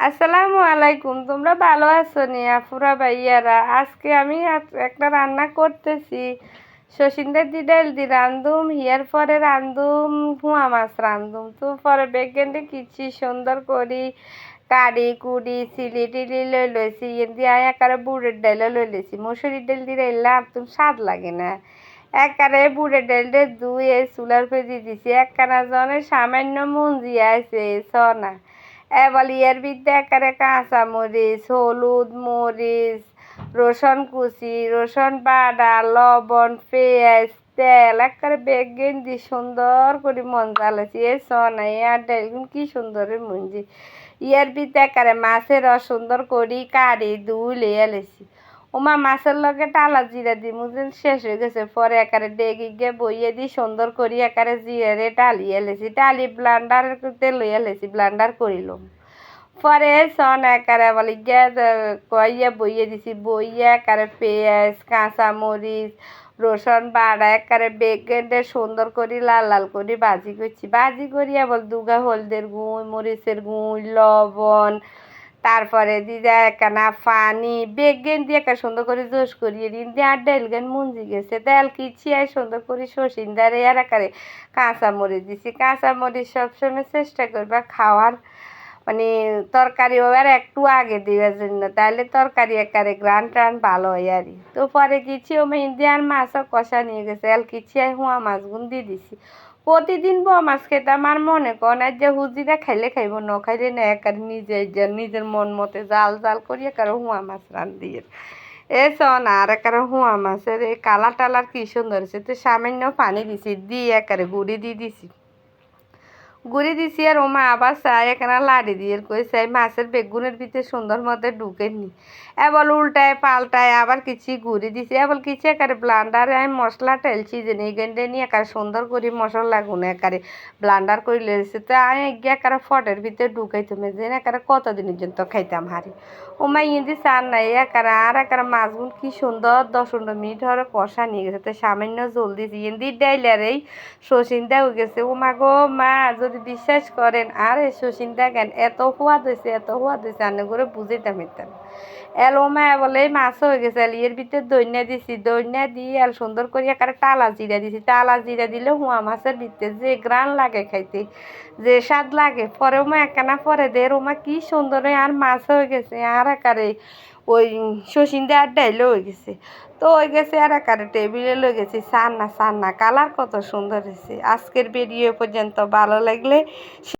আসসালামু আলাইকুম। তোমরা ভালো আছো নি আপুরা ভাইয়ারা? আজকে আমি একটা রান্না করতেছি। শসীন্দের দি ডাইল দি রান্ধুম, হিয়ার পরে রান্ধুম হুয়া মাছ রান্ধুম। তো পরে বেগেন্ডে কিছি সুন্দর করি কাড়ি কুড়ি চিলি টিলি লইছি এদি আয় একারে বুড়ের ডাইল লইছি। মসুরির ডাইল দিয়ে রাইলে আর তুমি স্বাদ লাগে না। একারে বুড়ের ডাইলটা ধুয়ে চুলার ফেজি দিছি। একখানা জনের সামান্য মঞ্জি আছে সনা। এবার এর ভিতরে একেবারে কাঁচামরিচ, হলুদ, মরিচ, রসুন কুচি, রসুন বাটা, লবণ, পেঁয়াজ, তেল একেবারে বেগেন দি সুন্দর করে মঞ্জালেছি। এ সনা আর ডাইলগুন কি সুন্দর মঞ্জি। ইয়ার ভিতরে একেবারে মাছের রস সুন্দর করি কাড়ি ধুই লইয়া লেছি। ওমা মাছের লগে টালা জিরা দি মুঝে শেষ হয়ে গেছে। পরে একারে ডেগি গিয়ে বইয়ে দি সুন্দর করি একারে জিরে টালিয়ে লেছি। টালি ব্লান্ডার লইয়া লেছি, ব্লান্ডার করিলাম। পরে সন একারে বলি গ্যাস কইয়া বইয়ে দিছি। বইয়া একারে পেঁয়াজ, কাঁচামরিচ, রসুন বাটা একারে বেগেন্ডে সুন্দর করে লাল লাল করে ভাজি করছি। ভাজি করিয়া বল দুগা হলদের গুঁড়, মরিচের গুঁড়, লবণ, তারপরে দিদা একখানা পানি বেগেন দিয়ে একটা সুন্দর করে জোশ করিয়ে দিন দিয়ে আর ডাইলগেন মুঞ্জি গেছে। তেল কিছি আর সুন্দর করে শসীন্দারে আর একারে কাঁচামরিচ দিছি। কাঁচামরিচ সবসময় চেষ্টা করবা খাওয়ার মানে তরকারি আর একটু আগে দেওয়ার জন্য, তাহলে তরকারি একারে গ্রান টান ভালো হয় আর। তো পরে কিছি ও মেহেন্দি আর মাছও কষা নিয়ে গেছে। এল কিছি আর হুয়া মাছগুন দিয়ে দিছি। প্রতিদিন মাছ খেতাম আর মনে করেন আর যে হুজিরা খাইলে খাইব ন খাইলে না একারে নিজের মন মতে জাল জাল করি একারে হুয়া মাছ দিয়ে এ শোন আর একারে হুয়া মাছের এই কালার টালার কি সুন্দর হয়েছে। তো সামান্য পানি দিছি দিয়ে একারে গুড়ি দিয়ে দিছি। গুড়ি দিছি আর ওমা আবার চাই এখানে লাড়ি দিয়ে কই চাই মাছের বেগুনের ভিতরে সুন্দর মতো ঢুকেনি। এবার উল্টায় পাল্টায় আবার কিছু গুড়ি দিছি। এবার কিছু একারে ব্লান্ডারে আমি মশলা টেলছি যে গেন্ডে নিয়ে একারে সুন্দর করে মশলা গুনে একারে ব্লান্ডার করে লেগেছে। তো আমি গিয়ে একারে ফটের ভিতরে ঢুকাই তুমি যে একারে কতদিনের জন্য তো খাইতাম হারি। ওমা ইন্দি চান নাই একারে আর একারে মাছগুলো কি সুন্দর 10-15 মিনিট ধরে কষা নিয়ে গেছে। তো সামান্য জল দিয়েছি ইন্দি ডাইলারেই শসীন্দা হয়ে গেছে। ও মা গো মা যদি বিশ্বাস করেন আর এই শসীন্দা জ্ঞান এত সোয়াদ হয়েছে এত সোয়াদ হয়েছে আনে করে বুঝাইতাম ইতাম। এল ও মা বলে মাছ হয়ে গেছে এর ভিতরে দইনা দিছি। দইনা দিয়ে আর সুন্দর করে একারে টালা জিরা দিছি। টালা জিরা দিলে হুয়া মাছের ভিতরে যে গ্রান লাগে খাইতে, যে স্বাদ লাগে। পরেও মা একখানা পরে দে ওমা কি সুন্দর আর মাছ হয়ে গেছে আর একারে ওই শসীন্দা আর ডাইলও হয়ে গেছে। তো হয়ে গেছে আর একারে টেবিলে লয়ে গেছি। সান্না কালার কত সুন্দর হয়েছে। আজকের ভিডিও পর্যন্ত ভালো লাগলে